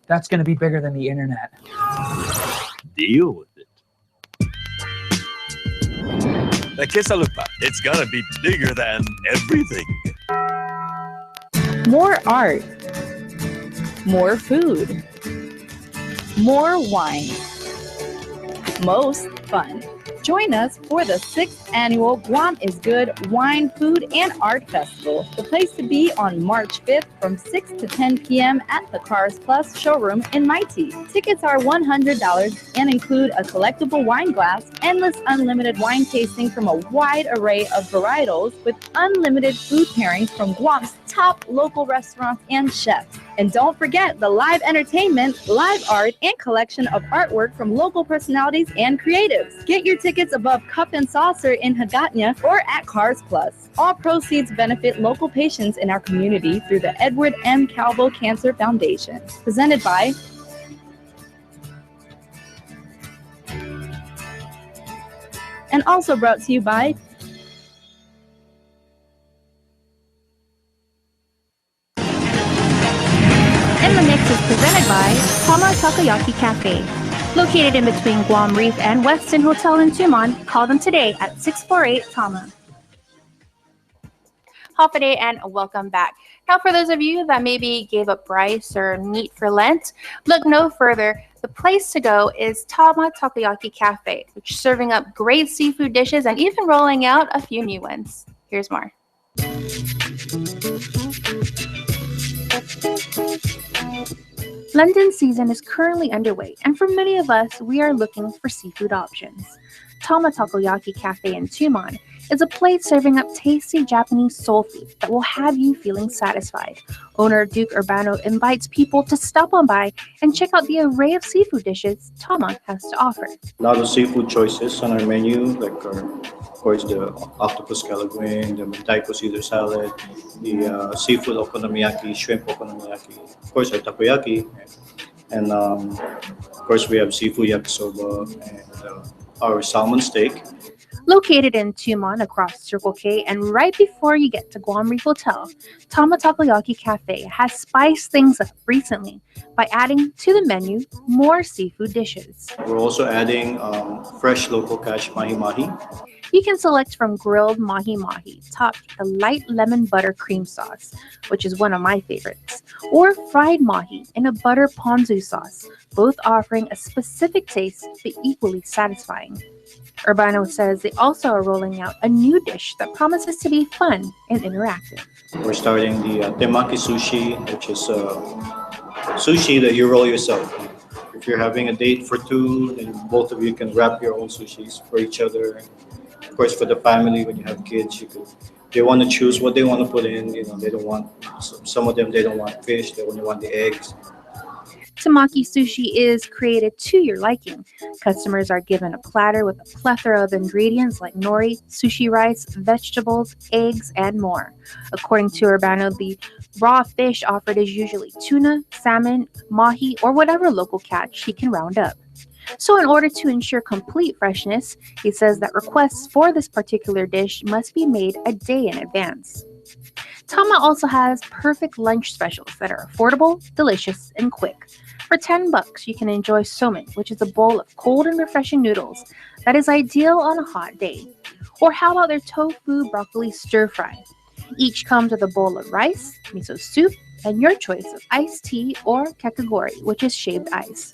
Speaker 21: that's gonna be bigger than the internet.
Speaker 20: Deal with it.
Speaker 22: La Quesalupa. It's gonna be bigger than everything.
Speaker 10: More art, more food, more wine, most fun. Join us for the 6th annual Guam is Good Wine, Food, and Art Festival. The place to be on March 5th from 6 to 10 p.m. at the Cars Plus showroom in Mighty. Tickets are $100 and include a collectible wine glass, endless unlimited wine tasting from a wide array of varietals, with unlimited food pairings from Guam's top local restaurants and chefs. And don't forget the live entertainment, live art, and collection of artwork from local personalities and creatives. Get your tickets above Cup and Saucer in Hagatna or at Cars Plus. All proceeds benefit local patients in our community through the Edward M. Calvo Cancer Foundation. Presented by and also brought to you by
Speaker 16: In the Mix is presented by Tama Takoyaki Cafe. Located in between Guam Reef and Westin Hotel in Tumon, call them today at 648-TAMA. Half a day and welcome back. Now, for those of you that maybe gave up rice or meat for Lent, look no further. The place to go is Tama Takoyaki Cafe, which is serving up great seafood dishes and even rolling out a few new ones. Here's more. London season is currently underway, and for many of us, we are looking for seafood options. Tama Takoyaki Cafe in Tumon is a place serving up tasty Japanese soul food that will have you feeling satisfied. Owner Duke Urbano invites people to stop on by and check out the array of seafood dishes Tama has to offer.
Speaker 23: A lot of seafood choices on our menu, like of course the octopus calaguin, the mentaiko Caesar salad, the seafood okonomiyaki, shrimp okonomiyaki, of course our takoyaki, and of course we have seafood yakisoba and our salmon steak.
Speaker 16: Located in Tumon across Circle K and right before you get to Guam Reef Hotel, Tama Takoyaki Cafe has spiced things up recently by adding to the menu more seafood dishes.
Speaker 23: We're also adding fresh local catch mahi-mahi.
Speaker 16: You can select from grilled mahi-mahi topped with a light lemon butter cream sauce, which is one of my favorites, or fried mahi in a butter ponzu sauce, both offering a specific taste but equally satisfying. Urbano says they also are rolling out a new dish that promises to be fun and interactive.
Speaker 23: We're starting the temaki sushi, which is sushi that you roll yourself. If you're having a date for two, then both of you can wrap your own sushis for each other. Of course, for the family, when you have kids, they want to choose what they want to put in. You know, they don't want, some of them, they don't want fish, they only want the eggs.
Speaker 16: Temaki sushi is created to your liking. Customers are given a platter with a plethora of ingredients like nori, sushi rice, vegetables, eggs, and more. According to Urbano, the raw fish offered is usually tuna, salmon, mahi, or whatever local catch he can round up. So in order to ensure complete freshness, he says that requests for this particular dish must be made a day in advance. Tama also has perfect lunch specials that are affordable, delicious, and quick. For $10, you can enjoy somen, which is a bowl of cold and refreshing noodles, that is ideal on a hot day. Or how about their tofu broccoli stir fry? Each comes with a bowl of rice, miso soup, and your choice of iced tea or kakagori, which is shaved ice.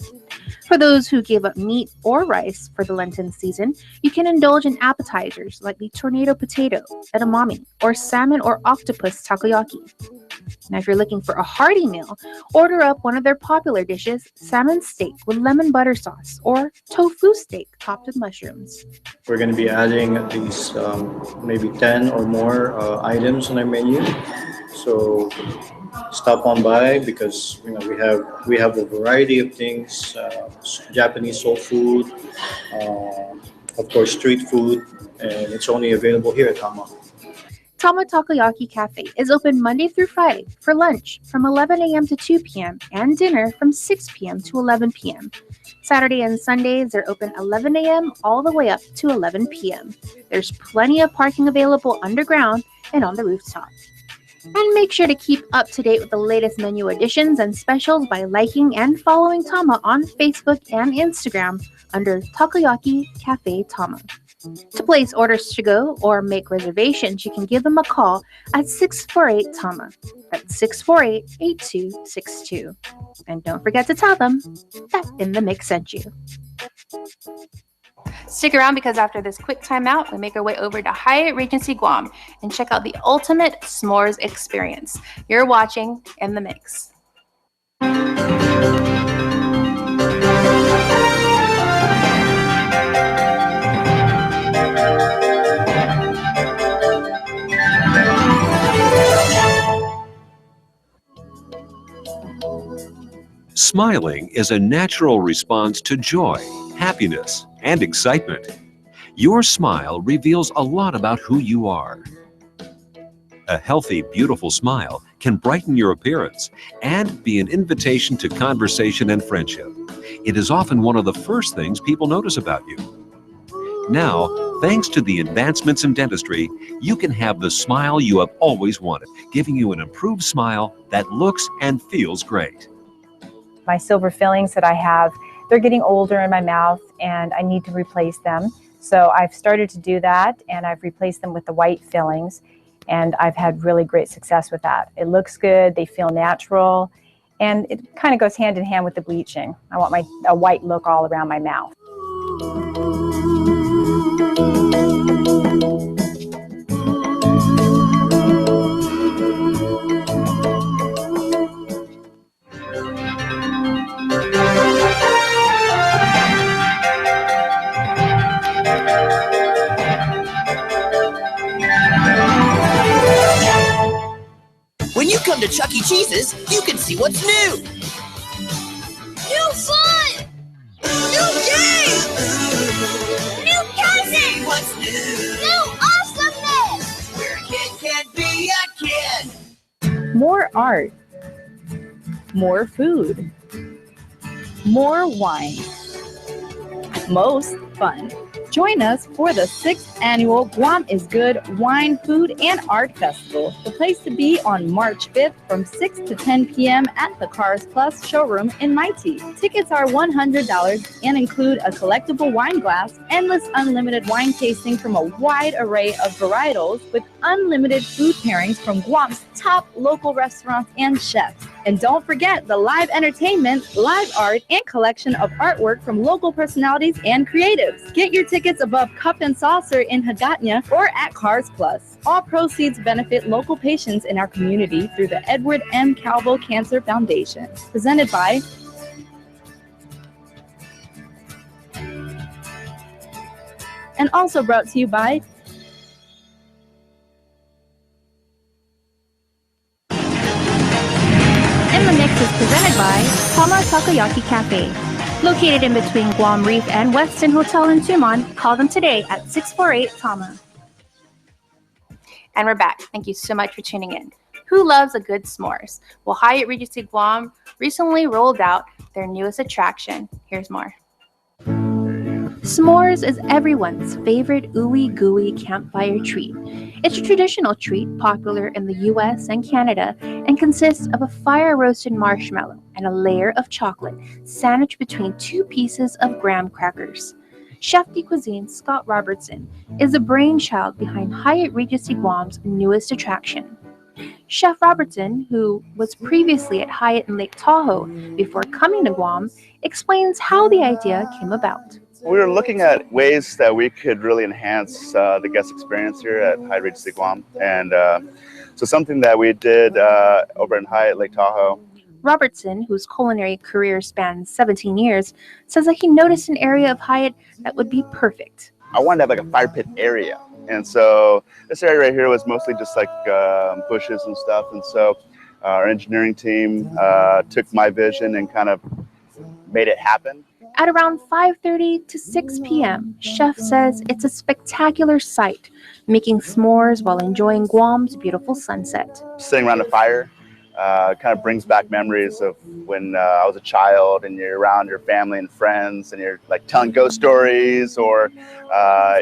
Speaker 16: For those who gave up meat or rice for the Lenten season, you can indulge in appetizers like the tornado potato, edamame, or salmon or octopus takoyaki. Now, if you're looking for a hearty meal, order up one of their popular dishes, salmon steak with lemon butter sauce, or tofu steak topped with mushrooms.
Speaker 23: We're going to be adding these maybe 10 or more items on our menu. So stop on by because we have a variety of things, Japanese soul food, of course street food, and it's only available here at Tama.
Speaker 16: Tama Takoyaki Cafe is open Monday through Friday for lunch from 11 a.m. to 2 p.m. and dinner from 6 p.m. to 11 p.m. Saturday and Sundays are open 11 a.m. all the way up to 11 p.m. There's plenty of parking available underground and on the rooftop. And make sure to keep up to date with the latest menu additions and specials by liking and following Tama on Facebook and Instagram under Takoyaki Cafe Tama. To place orders to go or make reservations, you can give them a call at 648-TAMA. That's 648-8262. And don't forget to tell them that In the Mix sent you. Stick around because after this quick timeout, we make our way over to Hyatt Regency Guam and check out the ultimate s'mores experience. You're watching In the Mix.
Speaker 3: Smiling is a natural response to joy, happiness, and excitement. Your smile reveals a lot about who you are. A healthy, beautiful smile can brighten your appearance and be an invitation to conversation and friendship. It is often one of the first things people notice about you. Now, thanks to the advancements in dentistry, you can have the smile you have always wanted, giving you an improved smile that looks and feels great.
Speaker 1: My silver fillings that I have, they're getting older in my mouth and I need to replace them. So I've started to do that and I've replaced them with the white fillings and I've had really great success with that. It looks good, they feel natural, and it kind of goes hand in hand with the bleaching. I want a white look all around my mouth.
Speaker 9: When you come to Chuck E. Cheese's, you can see what's new.
Speaker 11: New fun! New games! New cousins!
Speaker 9: What's new?
Speaker 11: New awesomeness!
Speaker 9: Where a kid can't be a kid.
Speaker 10: More art, more food, more wine, most fun. Join us for the 6th annual Guam is Good Wine, Food, and Art Festival. The place to be on March 5th from 6 to 10 p.m. at the Cars Plus showroom in Mighty. Tickets are $100 and include a collectible wine glass, endless unlimited wine tasting from a wide array of varietals with unlimited food pairings from Guam's top local restaurants and chefs. And don't forget the live entertainment, live art, and collection of artwork from local personalities and creatives. Get your tickets above Cup and Saucer in Hagatna or at Cars Plus. All proceeds benefit local patients in our community through the Edward M. Calvo Cancer Foundation. Presented by and also brought to you by
Speaker 16: In the Mix is presented by Tama Takoyaki Cafe. Located in between Guam Reef and Westin Hotel in Tumon, call them today at 648-TAMA. And we're back. Thank you so much for tuning in. Who loves a good s'mores? Well, Hyatt Regency Guam recently rolled out their newest attraction. Here's more. S'mores is everyone's favorite ooey gooey campfire treat. It's a traditional treat popular in the US and Canada and consists of a fire-roasted marshmallow and a layer of chocolate sandwiched between two pieces of graham crackers. Chef de cuisine Scott Robertson is the brainchild behind Hyatt Regency Guam's newest attraction. Chef Robertson, who was previously at Hyatt in Lake Tahoe before coming to Guam, explains how the idea came about.
Speaker 2: We were looking at ways that we could really enhance the guest experience here at Hyatt Regency Guam, and so something that we did over in Hyatt Lake Tahoe.
Speaker 16: Robertson, whose culinary career spans 17 years, says that he noticed an area of Hyatt that would be perfect.
Speaker 2: I wanted to have like a fire pit area, and so this area right here was mostly just like bushes and stuff, and so our engineering team took my vision and kind of made it happen.
Speaker 16: At around 5:30 to 6 p.m., Chef says it's a spectacular sight, making s'mores while enjoying Guam's beautiful sunset.
Speaker 2: Sitting around a fire kind of brings back memories of when I was a child and you're around your family and friends and you're like telling ghost stories or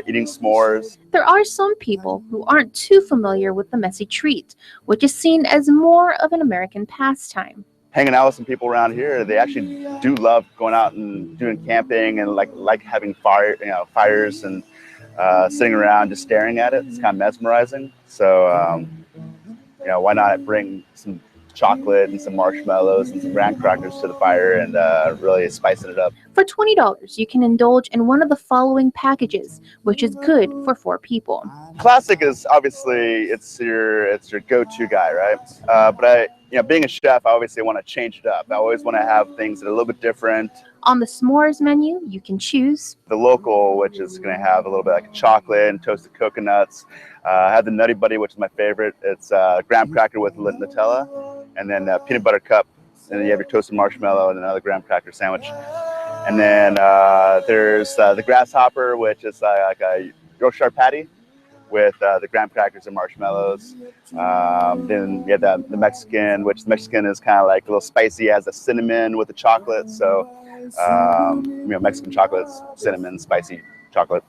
Speaker 2: eating s'mores.
Speaker 16: There are some people who aren't too familiar with the messy treat, which is seen as more of an American pastime.
Speaker 2: Hanging out with some people around here, they actually do love going out and doing camping and like having fires and sitting around just staring at it. It's kind of mesmerizing. So why not bring some chocolate and some marshmallows and some graham crackers to the fire and really spicing it up.
Speaker 16: For $20, you can indulge in one of the following packages, which is good for 4 people.
Speaker 2: Classic is obviously it's your go-to guy, right? But being a chef, I obviously want to change it up. I always want to have things that are a little bit different.
Speaker 16: On the s'mores menu, you can choose
Speaker 2: the local, which is going to have a little bit like chocolate and toasted coconuts. I have the Nutty Buddy, which is my favorite. It's graham cracker with Nutella, and then peanut butter cup, and then you have your toasted marshmallow and another graham cracker sandwich. And then there's the grasshopper, which is like a Yorkshire patty with the graham crackers and marshmallows. Then you have the Mexican, which the Mexican is kind of like a little spicy, has the cinnamon with the chocolate. So, Mexican chocolates, cinnamon, spicy chocolate.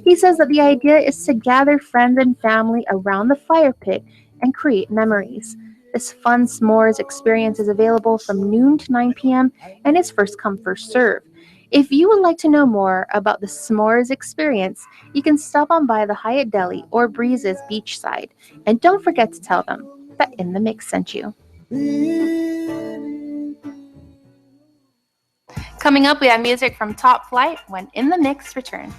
Speaker 16: He says that the idea is to gather friends and family around the fire pit and create memories. This fun s'mores experience is available from noon to 9 p.m. and is first come, first serve. If you would like to know more about the s'mores experience, you can stop on by the Hyatt Deli or Breeze's Beachside. And don't forget to tell them that In the Mix sent you. Coming up, we have music from Top Flight when In the Mix returns.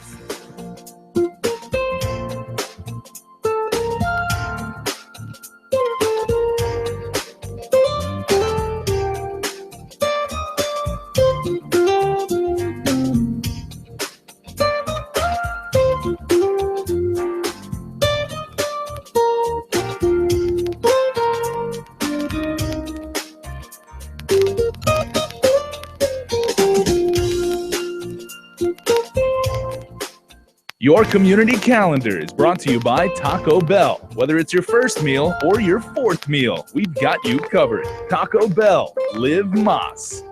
Speaker 7: Your community calendar is brought to you by Taco Bell. Whether it's your first meal or your 4th meal, we've got you covered. Taco Bell, live Más.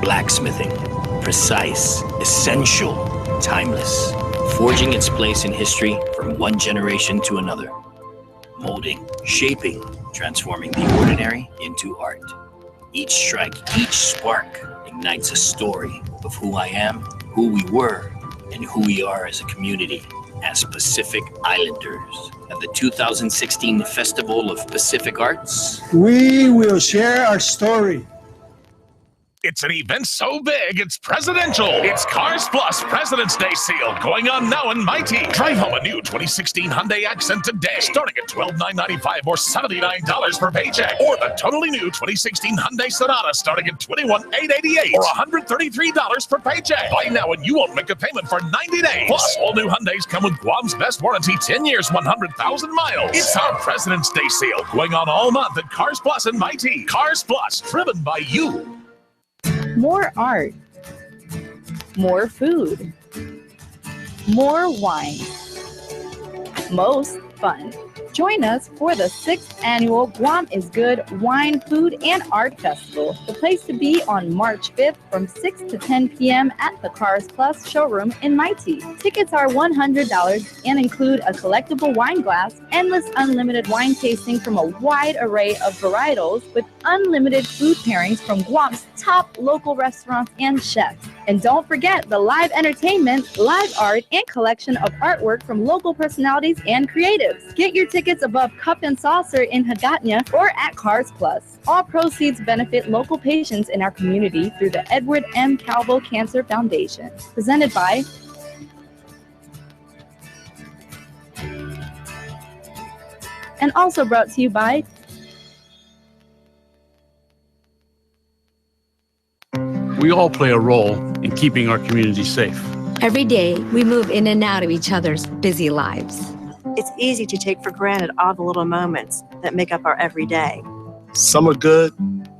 Speaker 13: Blacksmithing, precise, essential, timeless, forging its place in history from one generation to another. Molding, shaping, transforming the ordinary into art. Each strike, each spark ignites a story of who I am, who we were, and who we are as a community, as Pacific Islanders. At the 2016 Festival of Pacific Arts,
Speaker 15: we will share our story.
Speaker 24: It's an event so big, it's presidential. It's Cars Plus President's Day sale going on now in Mighty. Drive home a new 2016 Hyundai Accent today, starting at $12,995 or $79 per paycheck. Or the totally new 2016 Hyundai Sonata, starting at $21,888 or $133 per paycheck. Buy now and you won't make a payment for 90 days. Plus, all new Hyundais come with Guam's best warranty, 10 years, 100,000 miles. It's our President's Day sale going on all month at Cars Plus in Mighty. Cars Plus, driven by you.
Speaker 10: More art, more food, more wine, most fun. Join us for the 6th annual Guam is Good Wine, Food, and Art Festival. The place to be on March 5th from 6 to 10 p.m. at the Cars Plus showroom in Mighty. Tickets are $100 and include a collectible wine glass, endless unlimited wine tasting from a wide array of varietals with unlimited food pairings from Guam's top local restaurants and chefs.
Speaker 4: And don't forget the live entertainment, live art, and collection of artwork from local personalities and creatives. Get your tickets above Cup and Saucer in Hagatna or at Cars Plus. All proceeds benefit local patients in our community through the Edward M. Calvo Cancer Foundation. Presented by and also brought to you by
Speaker 5: We all play a role in keeping our community safe.
Speaker 12: Every day, we move in and out of each other's busy lives.
Speaker 17: It's easy to take for granted all the little moments that make up our everyday.
Speaker 14: Some are good,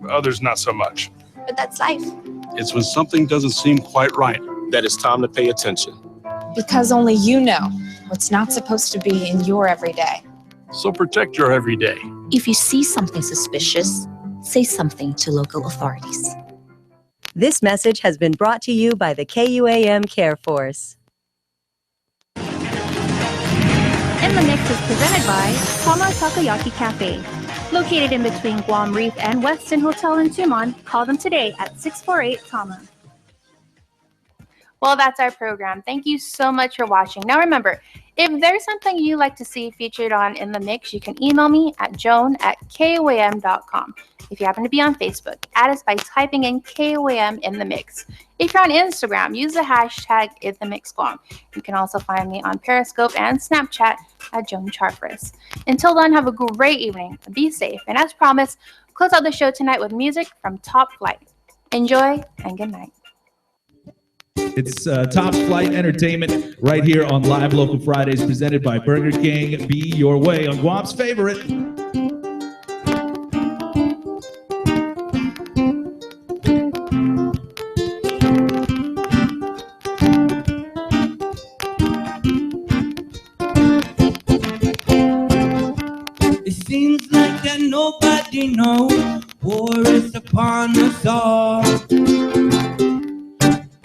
Speaker 5: others not so much.
Speaker 12: But that's life.
Speaker 5: It's when something doesn't seem quite right
Speaker 14: that it's time to pay attention.
Speaker 25: Because only you know what's not supposed to be in your everyday.
Speaker 5: So protect your everyday.
Speaker 26: If you see something suspicious, say something to local authorities.
Speaker 27: This message has been brought to you by the KUAM Care Force.
Speaker 16: In the Mix is presented by Tama Takoyaki Cafe. Located in between Guam Reef and Westin Hotel in Tumon, call them today at 648-TAMA. Well, that's our program. Thank you so much for watching. Now remember, if there's something you'd like to see featured on In the Mix, you can email me at joan@kuam.com. If you happen to be on Facebook, add us by typing in KUAM in the Mix. If you're on Instagram, use the hashtag InTheMixGuam. You can also find me on Periscope and Snapchat at Joan Charfris. Until then, have a great evening, be safe, and as promised, close out the show tonight with music from Top Flight. Enjoy and good night.
Speaker 7: It's Top Flight Entertainment right here on Live Local Fridays, presented by Burger King. Be your way on Guam's favorite.
Speaker 28: It seems like that nobody knows war is upon us all.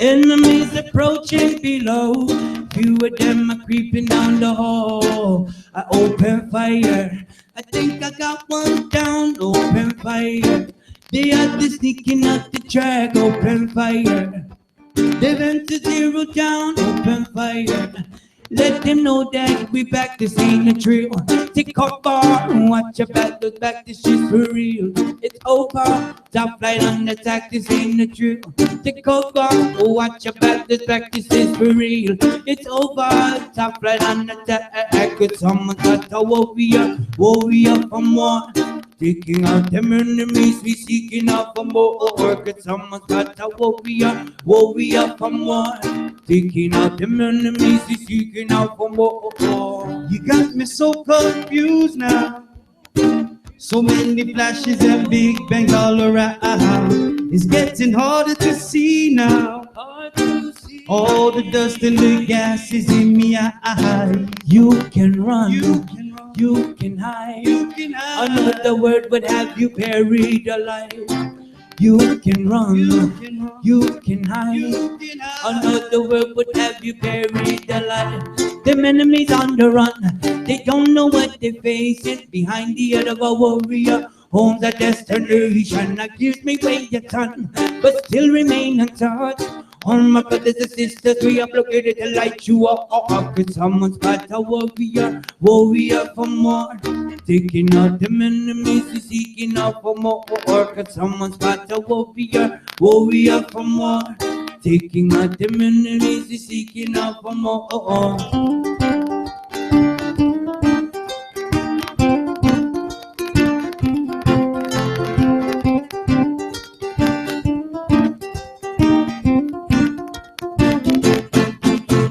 Speaker 28: Enemies approaching below. Few of them are creeping down the hall. I open fire. I think I got one down. Open fire. They are just sneaking up the track. Open fire. They went to zero down. Open fire. Let them know that we back to seeing the drill. Take off bar and watch your back, look back, this shit's for real. It's over, Top Flight on attack, this ain't the drill. Take off bar and watch your back, this practice is for real. It's over, Top Flight on attack, cause someone got a warrior from war. Taking out them enemies, we seeking out for more. Cause someone's got a warrior from war. Taking out them enemies, we seeking out for more. You got me so confused now. So many flashes and big bangs all around. It's getting harder to see now. All the dust and the gas is in me eye. You can run, you can hide. Another word would have you buried alive. You can run, you can hide. Another word would have you buried alive. Them enemies on the run, they don't know what they're facing. Behind the head of a warrior, home's a destination. That gives me way a ton, but still remain untouched. All my brothers and sisters, we are located to light you up. Cause someone's got a warrior for more. Taking out them enemies, we seeking out for more. Cause someone's got a warrior for more. Taking out them enemies, we seeking out for more.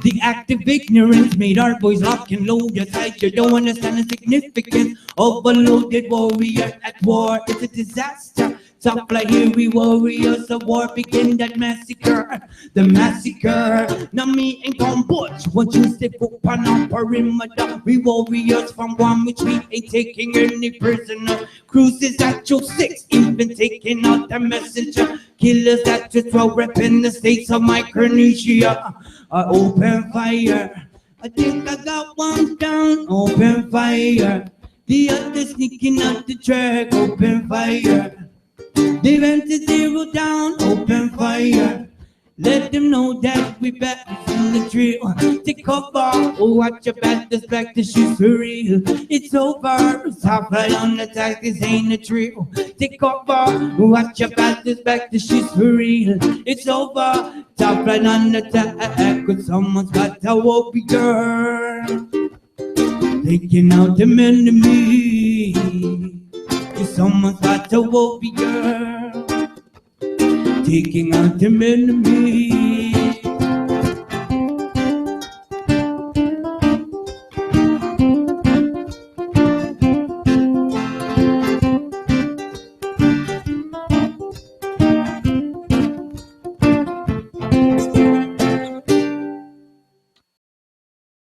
Speaker 28: The act of ignorance made our boys lock and load aside. You don't understand the significance of a loaded warrior at war. It's a disaster. Top Flight, here we warriors of war begin that massacre. The massacre. Now me and Guam Butch, once you step up on our perimeter, we warriors from Guam, which we ain't taking any prisoner. Cruises at your 6, even taking out the messenger. Killers that just throw rep in the states of Micronesia. I open fire. I think I got one down. Open fire. The other sneaking out the track. Open fire. They went to zero down. Open fire. Let them know that we back from the drill. Take cover, watch your back, this back, this shit's for real. It's over, top right on the attack, this ain't a drill. Take cover, watch your back, this shit's for real. It's over, top right on the attack, cause someone's got to walk be girl. Taking out them enemies, cause someone's got to walk be girl. Taking out them enemies.